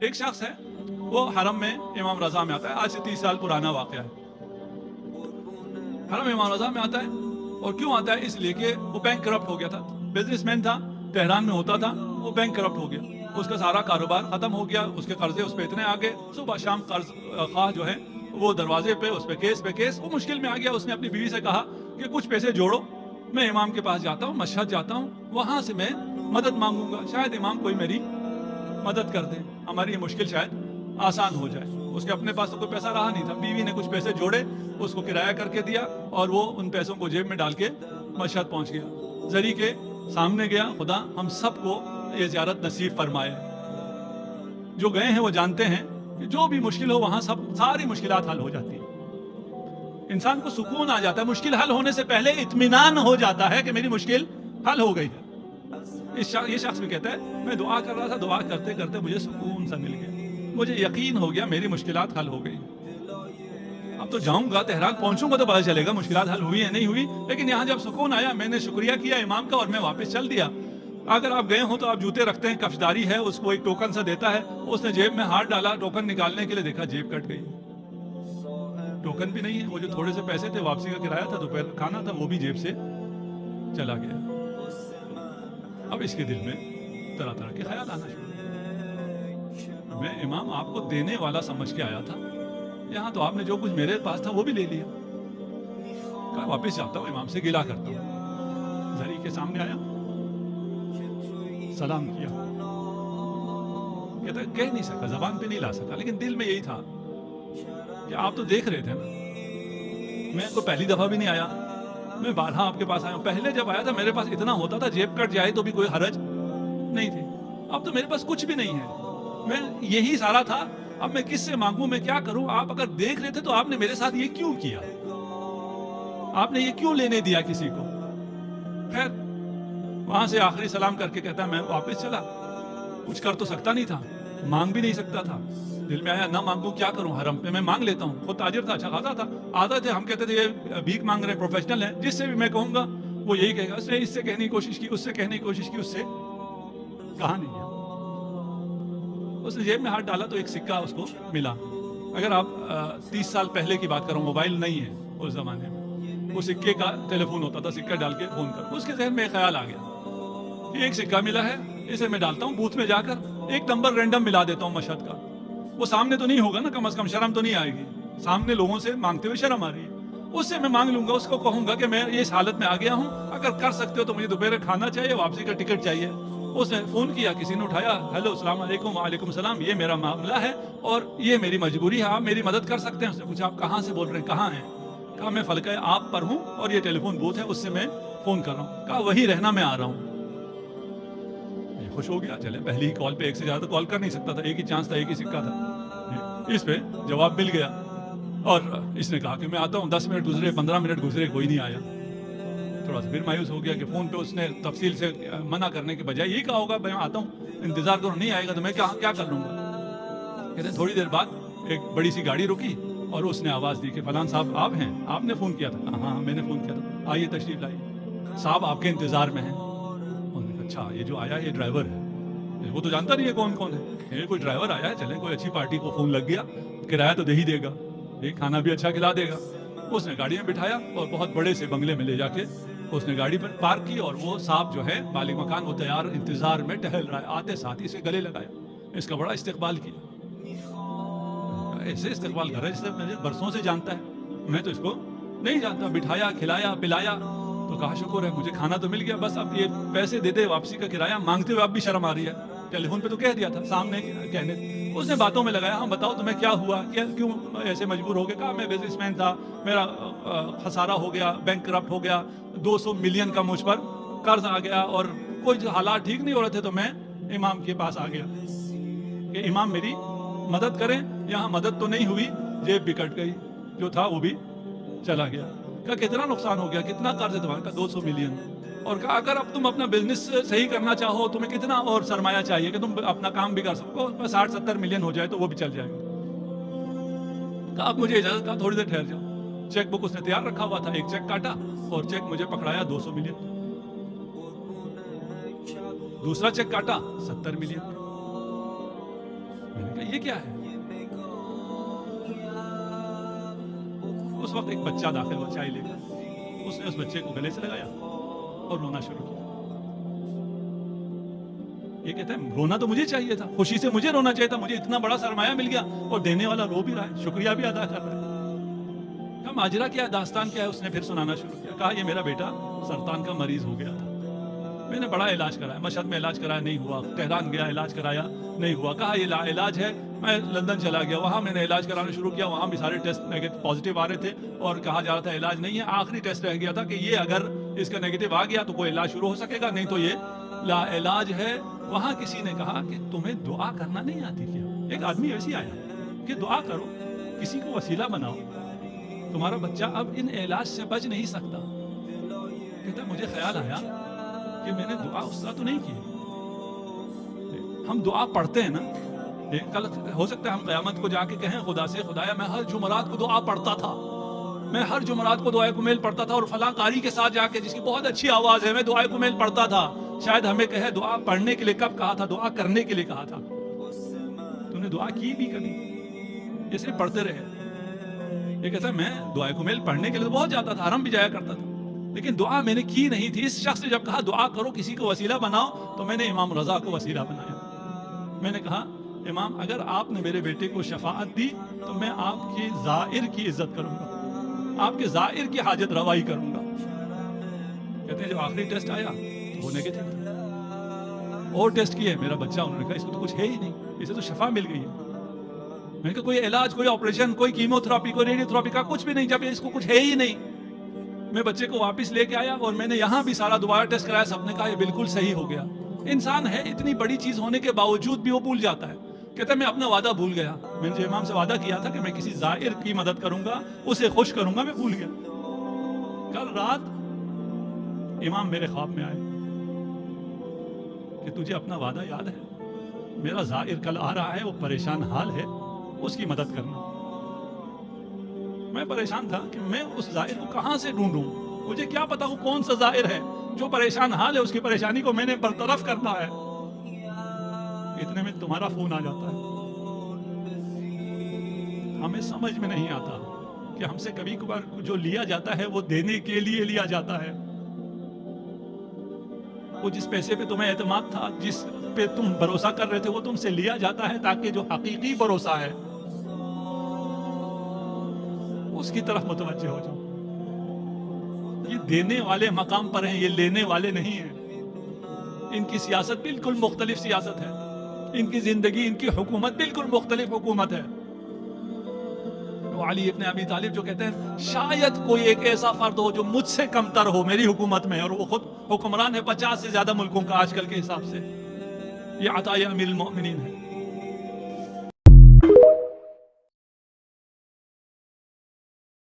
ایک شخص ہے وہ حرم میں امام رضا میں آتا ہے, آج سے 30 سال پرانا واقعہ ہے. حرم امام رضا میں آتا ہے, اور کیوں آتا ہے؟ اس لیے کہ وہ بینک کرپٹ ہو گیا تھا. بزنس مین تھا, تہران میں ہوتا تھا, وہ بینک کرپٹ ہو گیا, اس کا سارا کاروبار ختم ہو گیا, اس کے قرضے اس پہ اتنے آ گئے, صبح شام قرض خواہ جو ہے وہ دروازے پہ, اس پہ کیس, وہ مشکل میں آ گیا. اس نے اپنی بیوی سے کہا کہ کچھ پیسے جوڑو, میں امام کے پاس جاتا ہوں, مشہد جاتا ہوں, وہاں سے میں مدد مانگوں گا, شاید امام کوئی میری مدد کر دیں, ہماری یہ مشکل شاید آسان ہو جائے. اس کے اپنے پاس تو کوئی پیسہ رہا نہیں تھا, بیوی نے کچھ پیسے جوڑے, اس کو کرایہ کر کے دیا, اور وہ ان پیسوں کو جیب میں ڈال کے مشہد پہنچ گیا. زری کے سامنے گیا. خدا ہم سب کو یہ زیارت نصیب فرمائے. جو گئے ہیں وہ جانتے ہیں کہ جو بھی مشکل ہو وہاں ساری مشکلات حل ہو جاتی ہیں. انسان کو سکون آ جاتا ہے, مشکل حل ہونے سے پہلے اطمینان ہو جاتا ہے کہ میری مشکل حل ہو گئی ہے. یہ شخص بھی کہتا ہے میں دعا کر رہا تھا, دعا کرتے کرتے مجھے سکون سا مل گیا, مجھے یقین ہو گیا میری مشکلات حل ہو گئی. اب تو جاؤں گا تہران, پہنچوں گا تو پتہ چلے گا مشکلات حل ہوئی ہے نہیں ہوئی, لیکن یہاں جب سکون آیا میں نے شکریہ کیا امام کا اور میں واپس چل دیا. اگر آپ گئے ہوں تو آپ جوتے رکھتے ہیں, کفشداری ہے, اس کو ایک ٹوکن سا دیتا ہے, اس نے جیب میں ہاتھ ڈالا ٹوکن نکالنے کے لیے, دیکھا جیب کٹ گئی, ٹوکن بھی نہیں ہے, وہ جو تھوڑے سے پیسے تھے واپسی کا کرایہ تھا, دوپہر کھانا تھا, وہ بھی جیب سے چلا گیا. اب اس کے دل میں طرح طرح کے خیال آنا شروع. میں امام آپ کو دینے والا سمجھ کے آیا تھا, یہاں تو آپ نے جو کچھ میرے پاس تھا وہ بھی لے لیا. کہا واپس جاتا ہوں, امام سے گلہ کرتا ہوں. زری کے سامنے آیا, سلام کیا, کہتا کہہ نہیں سکا, زبان پہ نہیں لا سکا, لیکن دل میں یہی تھا کہ آپ تو دیکھ رہے تھے نا, میں تو پہلی دفعہ بھی نہیں آیا, میں بارہا آپ کے پاس آیا ہوں. پہلے جب آیا تھا میرے پاس اتنا ہوتا تھا, جیب کٹ جائے تو بھی کوئی حرج نہیں تھی, اب تو میرے پاس کچھ بھی نہیں ہے, میں یہی سارا تھا, اب میں کس سے مانگوں, میں کیا کروں؟ آپ اگر دیکھ رہے تھے تو آپ نے میرے ساتھ یہ کیوں کیا, آپ نے یہ کیوں لینے دیا کسی کو؟ خیر وہاں سے آخری سلام کر کے کہتا ہے میں واپس چلا. کچھ کر تو سکتا نہیں تھا, مانگ بھی نہیں سکتا تھا. دل میں آیا نہ مانگوں کیا کروں, حرم پہ میں مانگ لیتا ہوں. خود تاجر تھا, اچھا خاصا تھا, آتا تھے, ہم کہتے تھے یہ بھیک مانگ رہے پروفیشنل ہیں, جس سے بھی میں کہوں گا وہ یہی کہے گا, اس نے اس سے کہنے کی کوشش کی, اس سے کہنے کی کوشش کی, اس سے کہا نہیں ہے. اس نے جیب میں ہاتھ ڈالا تو ایک سکہ اس کو ملا. اگر آپ 30 سال پہلے کی بات کروں, موبائل نہیں ہے اس زمانے میں, وہ سکے کا ٹیلی فون ہوتا تھا, سکہ ڈال کے فون کر. اس کے ذہن میں ایک خیال آ گیا کہ ایک سکہ ملا ہے, اسے میں ڈالتا ہوں بوتھ میں جا کر, ایک نمبر رینڈم ملا دیتا ہوں مشہد کا. وہ سامنے تو نہیں ہوگا نا, کم از کم شرم تو نہیں آئے گی, سامنے لوگوں سے مانگتے ہوئے شرم آ رہی ہے. اس سے میں مانگ لوں گا, اس کو کہوں گا کہ میں اس حالت میں آ گیا ہوں, اگر کر سکتے ہو تو مجھے دوپہر کھانا چاہیے, واپسی کا ٹکٹ چاہیے. اس نے فون کیا, کسی نے اٹھایا, ہیلو السلام علیکم. وعلیکم السلام, یہ میرا معاملہ ہے اور یہ میری مجبوری ہے, آپ میری مدد کر سکتے ہیں. اس نے پوچھا آپ کہاں سے بول رہے ہیں, کہاں ہیں؟ کہا میں فلکہ آپ پر ہوں اور یہ ٹیلی فون بوتھ ہے, اس سے میں فون کر رہا ہوں. کہا وہی رہنا, میں آ رہا ہوں. خوش ہو گیا, چلے پہلی ہی کال پہ ایک سے زیادہ کال کر نہیں سکتا تھا, ایک ہی چانس تھا, ایک ہی سکہ تھا. اس پہ جواب مل گیا اور اس نے کہا کہ میں آتا ہوں. 10 منٹ گزرے, 15 منٹ گزرے, کوئی نہیں آیا. تھوڑا سا پھر مایوس ہو گیا کہ فون پہ اس نے تفصیل سے منع کرنے کے بجائے یہی کہا ہوگا میں آتا ہوں, انتظار کرو, نہیں آئے گا تو میں کیا کر لوں گا. کہتے ہیں تھوڑی دیر بعد ایک بڑی سی گاڑی رکی اور اس نے آواز دی کہ فلان صاحب آپ ہیں, آپ نے فون کیا تھا؟ ہاں میں نے فون کیا تھا, آئیے تشریف لائیے, صاحب آپ کے انتظار میں ہیں. انہوں نے کہا اچھا یہ جو آیا یہ ڈرائیور ہے, وہ تو جانتا نہیں ہے کون ہے, یہ کوئی ڈرائیور آیا ہے, چلیں کوئی اچھی پارٹی کو فون لگ گیا, کرایہ تو دے ہی دے گا, یہ کھانا بھی اچھا کھلا دے گا. اس نے گاڑی میں بٹھایا اور بہت بڑے سے بنگلے میں لے جا کے اس نے گاڑی پر پارک کی, اور وہ صاحب جو ہے مالک مکان وہ تیار انتظار میں ٹہل رہا ہے. آتے ساتھ ہی اسے گلے لگایا, اس کا بڑا استقبال کیا. ایسے استقبال کر رہا ہے جسے مجھے برسوں سے جانتا ہے, میں تو اس کو نہیں جانتا. بٹھایا, کھلایا, پلایا, تو کہا شکر ہے مجھے کھانا تو مل گیا, بس اب یہ پیسے دے دے واپسی کا کرایہ. مانگتے ہوئے اب بھی شرم آ رہی ہے, ٹیلی فون پہ تو کہہ دیا تھا, سامنے کہنے. اس نے باتوں میں لگایا, ہاں بتاؤ تمہیں کیا ہوا, کیوں ایسے مجبور ہو گئے. کہا میں بزنس مین تھا, میرا خسارہ ہو گیا, بینک کرپٹ ہو گیا, 200 ملین کا مجھ پر قرض آ گیا, اور کوئی حالات ٹھیک نہیں ہو رہے تھے, تو میں امام کے پاس آ گیا کہ امام میری مدد کریں. یہاں مدد تو نہیں ہوئی, جیب بھی کٹ گئی, جو تھا وہ بھی چلا گیا. کہا کتنا نقصان ہو گیا, کتنا قرض ہے تمہارا؟ 200 ملین. اور کہا اگر اب تم اپنا بزنس صحیح کرنا چاہو تمہیں کتنا اور سرمایہ چاہیے کہ تم اپنا کام بھی کر سکو, 60-70 ملین ہو جائے تو وہ بھی چل جائے گا. کہا اب مجھے اجازت, کہا تھوڑی دیر ٹھہر جاؤ. چیک بک اس نے تیار رکھا ہوا تھا, ایک چیک کاٹا اور چیک مجھے پکڑایا 200 ملین. دوسرا چیک کاٹا 70 ملین. میں نے کہا یہ کیا ہے؟ اس وقت ایک بچہ داخل ہوا چائے لے کر، اس نے اس بچے کو گلے سے لگایا اور رونا شروع کیا۔ یہ کہتا ہے رونا تو مجھے چاہیے تھا، خوشی سے مجھے رونا چاہیے تھا، مجھے اتنا بڑا سرمایہ مل گیا اور دینے والا رو بھی رہا ہے، شکریہ بھی ادا کر رہا ہے۔ کہا ماجرا کیا ہے، داستان کیا ہے؟ اس نے پھر سنانا شروع کیا۔ کہا یہ میرا بیٹا سرطان کا مریض ہو گیا تھا، میں نے بڑا علاج کرایا، مشہد میں علاج کرایا نہیں ہوا، تہران گیا علاج کرایا نہیں ہوا، کہا یہ لا علاج ہے، میں لندن چلا گیا، وہاں میں نے علاج کرانا شروع کیا، وہاں بھی سارے ٹیسٹ پازیٹیو آ رہے تھے اور کہا جا رہا تھا علاج نہیں ہے، آخری ٹیسٹ رہ گیا تھا کہ یہ اگر اس کا نیگیٹو آ گیا تو کوئی علاج شروع ہو سکے گا، نہیں تو یہ لا علاج ہے۔ وہاں کسی نے کہا کہ تمہیں دعا کرنا نہیں آتی کیا؟ ایک آدمی ایسی آیا کہ دعا کرو، کسی کو وسیلہ بناؤ، تمہارا بچہ اب ان علاج سے بچ نہیں سکتا۔ کہتا مجھے خیال آیا کہ میں نے دعا اس طرح تو نہیں کی۔ ہم دعا پڑھتے ہیں نا، کل ہو سکتا ہے ہم قیامت کو جا کے کہیں خدا سے خدایا میں ہر جمعرات کو دعا پڑھتا تھا، میں ہر جمعرات کو دعائے کمیل پڑھتا تھا اور فلاں قاری کے ساتھ جا کے جس کی بہت اچھی آواز ہے میں دعائے کمیل پڑھتا تھا۔ شاید ہمیں کہے دعا پڑھنے کے لیے کب کہا تھا؟ دعا کرنے کے لیے کہا تھا۔ تم نے دعا کی بھی کبھی؟ یہ صرف پڑھتے رہے۔ یہ کہتا ہے میں دعائے کمیل پڑھنے کے لیے بہت جاتا تھا، حرم بھی جایا کرتا تھا، لیکن دعا میں نے کی نہیں تھی۔ اس شخص نے جب کہا دعا کرو کسی کو وسیلہ بناؤ تو میں نے امام رضا کو وسیلہ بنایا۔ میں نے کہا امام اگر آپ نے میرے بیٹے کو شفاعت دی تو میں آپ کی زائر کی عزت کروں گا، آپ کے زائر کی حاجت روائی کروں گا۔ کہتے ہیں جب آخری ٹیسٹ آیا تو وہ نیگیٹو تھا، اور ٹیسٹ کیے میرا بچہ، انہوں نے کہا اس کو تو کچھ ہے ہی نہیں، اسے تو شفا مل گئی ہے۔ میں نے کہا کوئی علاج، کوئی آپریشن، کوئی کیمو تھراپی، کوئی ریڈیو تھراپی کا کچھ بھی نہیں، جب اس کو کچھ ہے ہی نہیں۔ میں بچے کو واپس لے کے آیا اور میں نے یہاں بھی سارا دوبارہ ٹیسٹ کرایا، سب نے کہا یہ بالکل صحیح ہو گیا۔ انسان ہے اتنی بڑی چیز ہونے کے باوجود بھی وہ بھول جاتا ہے۔ کہتا ہے میں اپنا وعدہ بھول گیا، میں نے جو امام سے وعدہ کیا تھا کہ میں کسی زائر کی مدد کروں گا، اسے خوش کروں گا، میں بھول گیا۔ کل رات امام میرے خواب میں آئے کہ تجھے اپنا وعدہ یاد ہے؟ میرا زائر کل آ رہا ہے، وہ پریشان حال ہے، اس کی مدد کرنا۔ میں پریشان تھا کہ میں اس زائر کو کہاں سے ڈھونڈوں، مجھے کیا پتا وہ کون سا زائر ہے جو پریشان حال ہے، اس کی پریشانی کو میں نے برطرف کرنا ہے۔ اتنے میں تمہارا فون آ جاتا ہے۔ ہمیں سمجھ میں نہیں آتا کہ ہم سے کبھی کبھار جو لیا جاتا ہے وہ دینے کے لیے لیا جاتا ہے۔ وہ جس پیسے پہ تمہیں اعتماد تھا، جس پہ تم بھروسہ کر رہے تھے، وہ تم سے لیا جاتا ہے تاکہ جو حقیقی بھروسہ ہے اس کی طرف متوجہ ہو جاؤ۔ یہ دینے والے مقام پر ہیں، یہ لینے والے نہیں ہیں۔ ان کی سیاست بالکل مختلف سیاست ہے، ان کی زندگی، ان کی حکومت بالکل مختلف حکومت ہے۔ وہ علی ابن ابی طالب جو کہتے ہیں شاید کوئی ایک ایسا فرد ہو جو مجھ سے کم تر ہو میری حکومت میں، اور وہ خود حکمران ہے 50 سے زیادہ ملکوں کا آج کل کے حساب سے۔ یہ عطائے امیر المؤمنین ہے۔